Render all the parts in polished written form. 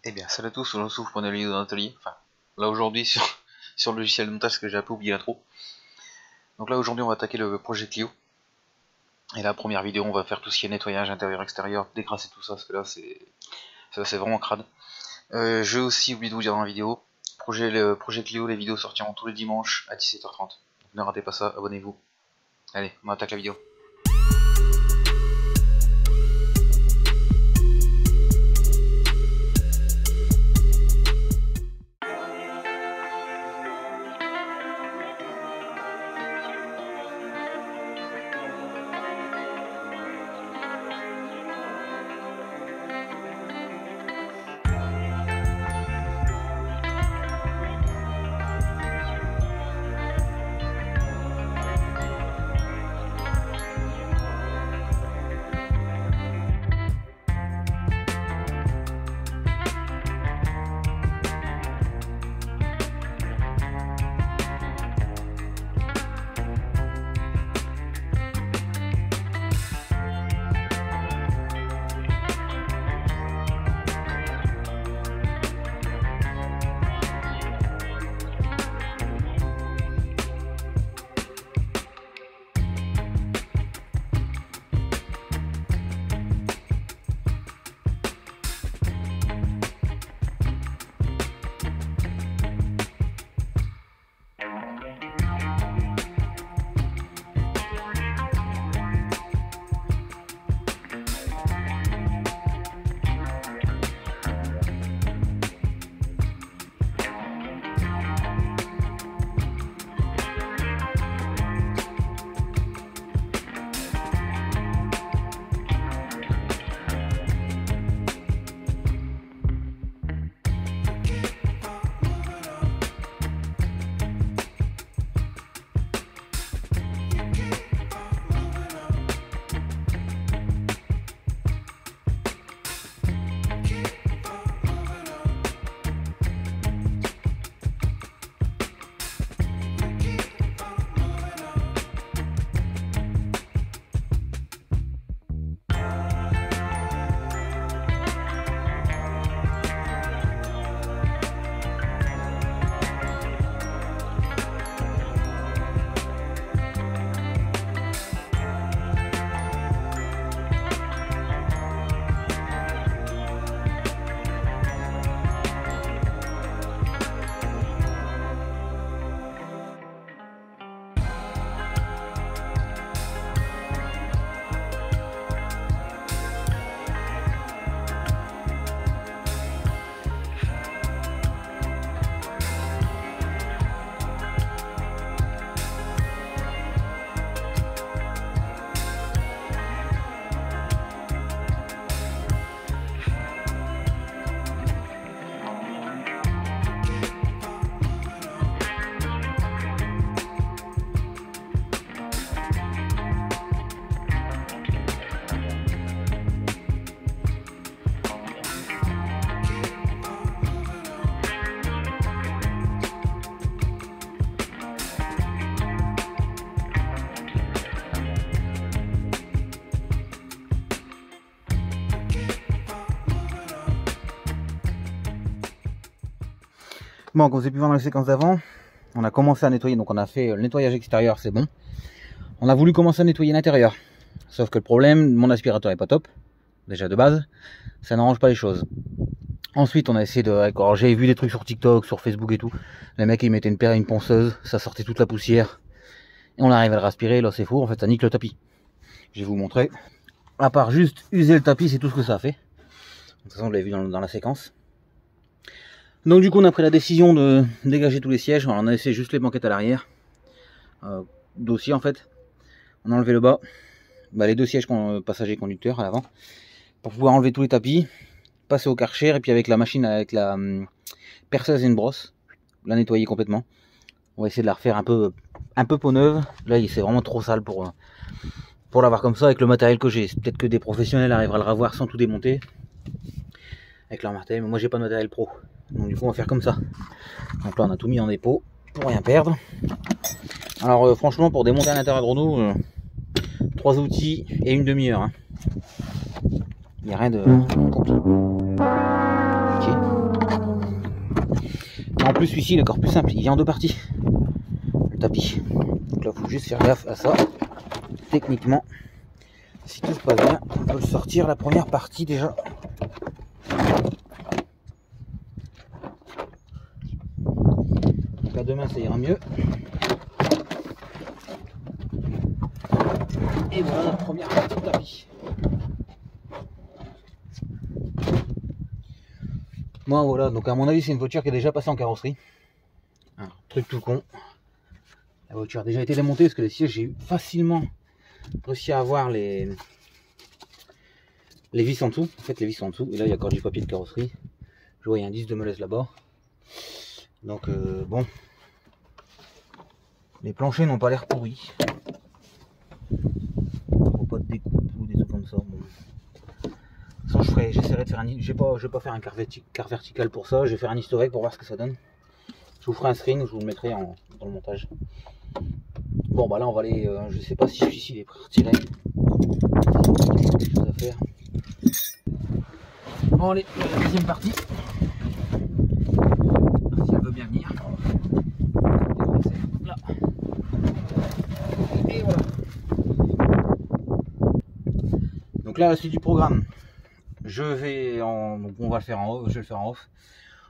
Eh bien, salut à tous, on se retrouve pour une vidéo d'atelier. Enfin, là aujourd'hui sur le logiciel de montage, parce que j'ai un peu oublié l'intro. Donc là aujourd'hui on va attaquer le projet Clio. Et la première vidéo on va faire tout ce qui est nettoyage intérieur-extérieur, décrasser tout ça, parce que là c'est vraiment crade. J'ai aussi oublié de vous dire dans la vidéo, le projet Clio, les vidéos sortiront tous les dimanches à 17h30. Donc ne ratez pas ça, abonnez-vous. Allez, on attaque la vidéo. Bon, comme vous avez pu voir dans la séquence d'avant, on a commencé à nettoyer, donc on a fait le nettoyage extérieur, c'est bon. On a voulu commencer à nettoyer l'intérieur. Sauf que le problème, mon aspirateur est pas top, déjà de base, ça n'arrange pas les choses. Ensuite, on a essayé de... Alors, j'ai vu des trucs sur TikTok, sur Facebook et tout. Les mecs, ils mettaient une ponceuse, ça sortait toute la poussière. Et on arrive à le respirer, là c'est faux, en fait ça nique le tapis. Je vais vous montrer. À part juste user le tapis, c'est tout ce que ça a fait. De toute façon, vous l'avez vu dans la séquence. Donc du coup on a pris la décision de dégager tous les sièges. Alors, on a laissé juste les banquettes à l'arrière, dossier en fait. On a enlevé le bas, les deux sièges passagers conducteurs à l'avant, pour pouvoir enlever tous les tapis, passer au Karcher et puis avec la machine, avec la perceuse et une brosse, la nettoyer complètement. On va essayer de la refaire un peu peau neuve. Là c'est vraiment trop sale pour l'avoir comme ça avec le matériel que j'ai. Peut-être que des professionnels arriveraient à le revoir sans tout démonter avec leur matériel, mais moi j'ai pas de matériel pro. Donc du coup on va faire comme ça. Donc là on a tout mis en dépôt pour rien perdre. Alors franchement pour démonter à l'intérieur de Renault, 3 outils et une demi-heure. Il n'y a rien de compliqué. En plus celui-ci il est encore plus simple, il vient en 2 parties. Le tapis. Donc là il faut juste faire gaffe à ça. Techniquement, si tout se passe bien, on peut le sortir la première partie déjà. Donc là demain ça ira mieux. Et voilà la première partie du tapis. Bon voilà, donc à mon avis c'est une voiture qui est déjà passée en carrosserie. Un truc tout con. La voiture a déjà été démontée parce que les sièges, j'ai facilement réussi à avoir les vis en dessous. En fait les vis sont en dessous. Et là il y a encore du papier de carrosserie. Je vois il y a un disque de malaise là-bas. Donc bon. Les planchers n'ont pas l'air pourris. Pas de découpe ou des trucs comme ça. Bon. Ça j'essaierai de faire un. Je vais pas faire un quart vertical pour ça. Je vais faire un historique pour voir ce que ça donne. Je vous ferai un screen, je vous le mettrai dans le montage. Bon bah là on va aller. Je sais pas si celui-ci il est prêt à retirer. Quelque chose à faire. Bon allez, la deuxième partie. Si elle veut bien venir. Là. Et voilà. Donc là la suite du programme. Donc on va le faire en off, je vais le faire en off.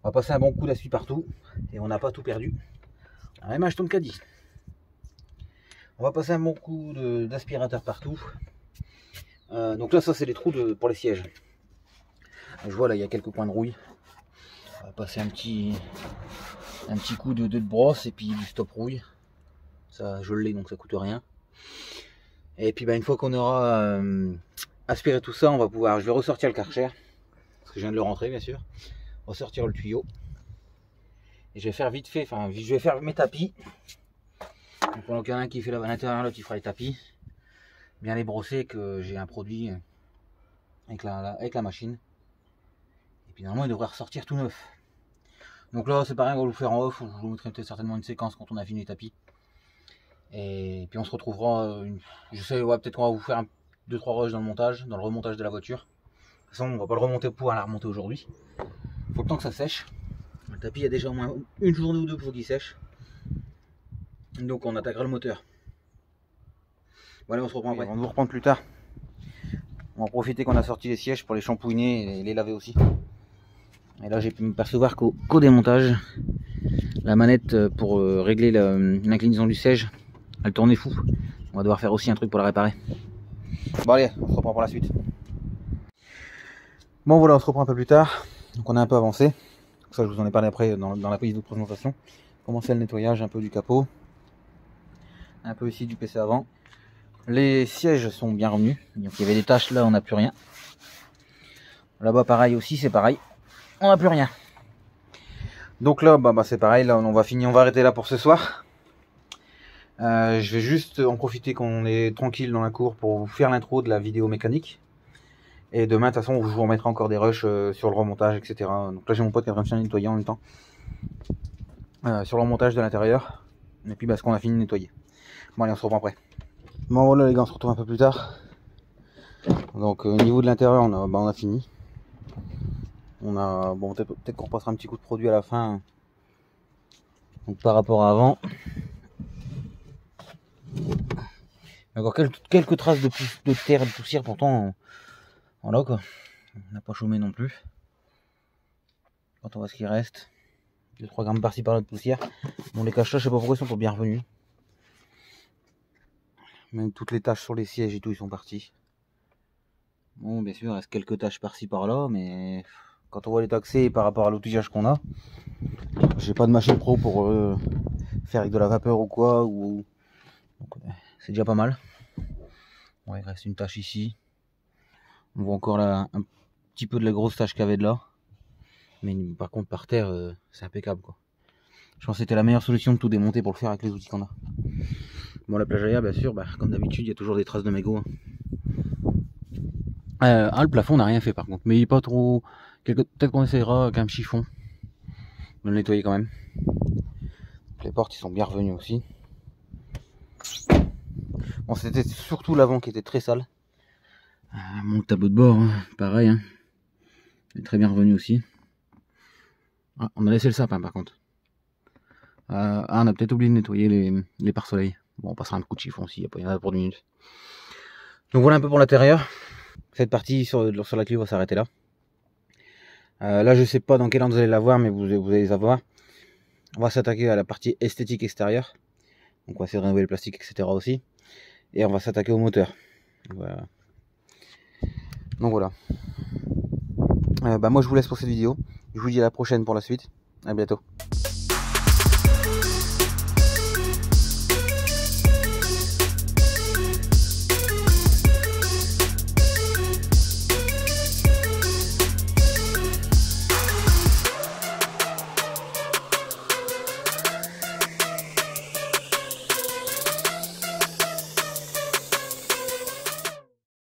On va passer un bon coup d'assui partout et on n'a pas tout perdu. On a même acheté le caddie. On va passer un bon coup d'aspirateur partout. Donc là ça c'est les trous pour les sièges. Je vois là il y a quelques points de rouille. On va passer un petit coup de brosse et puis du stop rouille. Ça je l'ai donc ça coûte rien. Et puis bah, une fois qu'on aura aspiré tout ça, je vais ressortir le Karcher. Parce que je viens de le rentrer bien sûr. Ressortir le tuyau. Et je vais faire vite fait, je vais faire mes tapis. Donc pendant qu'il y en a un qui fait là à l'intérieur, l'autre il fera les tapis. Bien les brosser, que j'ai un produit avec la machine. Et puis normalement il devrait ressortir tout neuf. Donc là c'est pareil, on va vous faire en off. Je vous mettrai peut-être certainement une séquence quand on a fini les tapis. Et puis on se retrouvera, je sais, ouais, peut-être qu'on va vous faire 2-3 rushs dans le remontage de la voiture. De toute façon on va pas le remonter pour la remonter aujourd'hui. Il faut le temps que ça sèche. Le tapis il y a déjà au moins une journée ou deux pour qu'il sèche. Donc on attaquera le moteur. Voilà, on se reprend après. On va vous reprendre plus tard. On va profiter qu'on a sorti les sièges pour les shampouiner et les laver aussi. Et là j'ai pu me percevoir qu'au démontage, la manette pour régler l'inclinaison du siège, elle tournait fou. On va devoir faire aussi un truc pour la réparer. Bon allez, on se reprend pour la suite. Bon voilà, on se reprend un peu plus tard. Donc on a un peu avancé. Ça je vous en ai parlé après dans la vidéo de présentation. Commencer le nettoyage un peu du capot. Un peu ici du PC avant. Les sièges sont bien revenus. Donc il y avait des taches, là on n'a plus rien. Là-bas pareil aussi, c'est pareil. On n'a plus rien. Donc là bah c'est pareil, là on va arrêter là pour ce soir. Je vais juste en profiter qu'on est tranquille dans la cour pour vous faire l'intro de la vidéo mécanique. Et demain de toute façon je vous remettrai encore des rushs sur le remontage, etc. Donc là j'ai mon pote qui est en train de nettoyer en même temps. Sur le remontage de l'intérieur. Et puis ce qu'on a fini de nettoyer. Bon allez, on se reprend après. Bon voilà les gars, on se retrouve un peu plus tard. Donc au niveau de l'intérieur on a fini. Bon peut-être qu'on repassera un petit coup de produit à la fin. Donc par rapport à avant. Encore quelques traces de terre et de poussière, pourtant voilà quoi. On n'a pas chômé non plus. Quand on voit ce qui reste. 2-3 grammes par-ci par-là de poussière. Bon les caches là je sais pas pourquoi ils sont pas bien revenus. Même toutes les taches sur les sièges et tout ils sont partis. Bon bien sûr il reste quelques taches par-ci par-là, mais quand on voit les taxés par rapport à l'outillage qu'on a, j'ai pas de machine pro pour faire avec de la vapeur ou quoi, donc c'est déjà pas mal. Bon, il reste une tache ici. On voit encore là un petit peu de la grosse tache qu'il y avait de là. Mais par contre par terre c'est impeccable quoi. Je pense que c'était la meilleure solution de tout démonter pour le faire avec les outils qu'on a. Bon la plage arrière bien sûr, comme d'habitude il y a toujours des traces de mégots. Le plafond on n'a rien fait par contre, mais il est pas trop. Peut-être qu'on essaiera avec un chiffon de le nettoyer quand même. Les portes ils sont bien revenus aussi. Bon c'était surtout l'avant qui était très sale. Mon tableau de bord, hein, pareil. Hein. Il est très bien revenu aussi. On a laissé le sapin par contre. on a peut-être oublié de nettoyer les pare-soleil. Bon, on passera un coup de chiffon aussi, il y en a pour 2 minutes. Donc voilà un peu pour l'intérieur. Cette partie sur la Clio va s'arrêter là. Là je sais pas dans quel ordre vous allez la voir, mais vous allez les avoir. On va s'attaquer à la partie esthétique extérieure. Donc on va essayer de rénover le plastique, etc. aussi. Et on va s'attaquer au moteur. Voilà. Donc voilà. Moi je vous laisse pour cette vidéo. Je vous dis à la prochaine pour la suite. À bientôt.